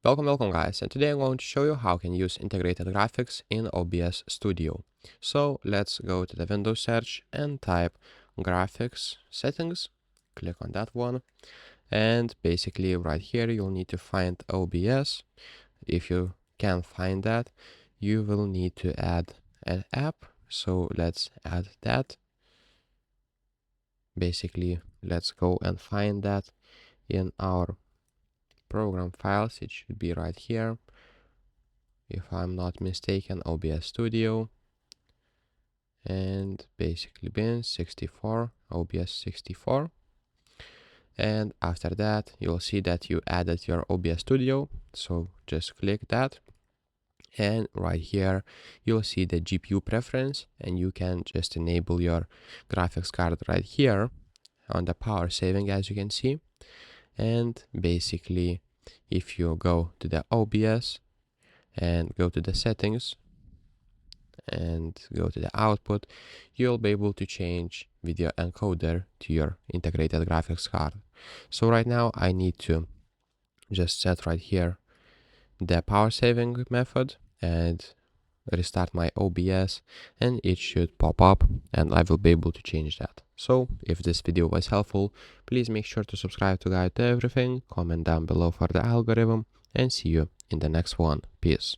Welcome guys, and today I'm going to show you how you can use integrated graphics in OBS Studio. So let's go to the Windows search and type graphics settings, click on that one, and basically right here you'll need to find OBS. If you can't find that, you will need to add an app, so let's add that. Basically, let's go and find that in our program files. It should be right here, if I'm not mistaken, OBS Studio, and basically bin 64, OBS 64. And after that, you'll see that you added your OBS Studio, so just click that. And right here, you'll see the GPU preference, and you can just enable your graphics card right here on the power saving, as you can see. And basically, if you go to the OBS and go to the settings and go to the output, you'll be able to change video encoder to your integrated graphics card. So right now I need to just set right here the power saving method and restart my OBS, and it should pop up and I will be able to change that. So if this video was helpful, please make sure to subscribe to Guide to Everything, comment down below for the algorithm, and see you in the next one. Peace.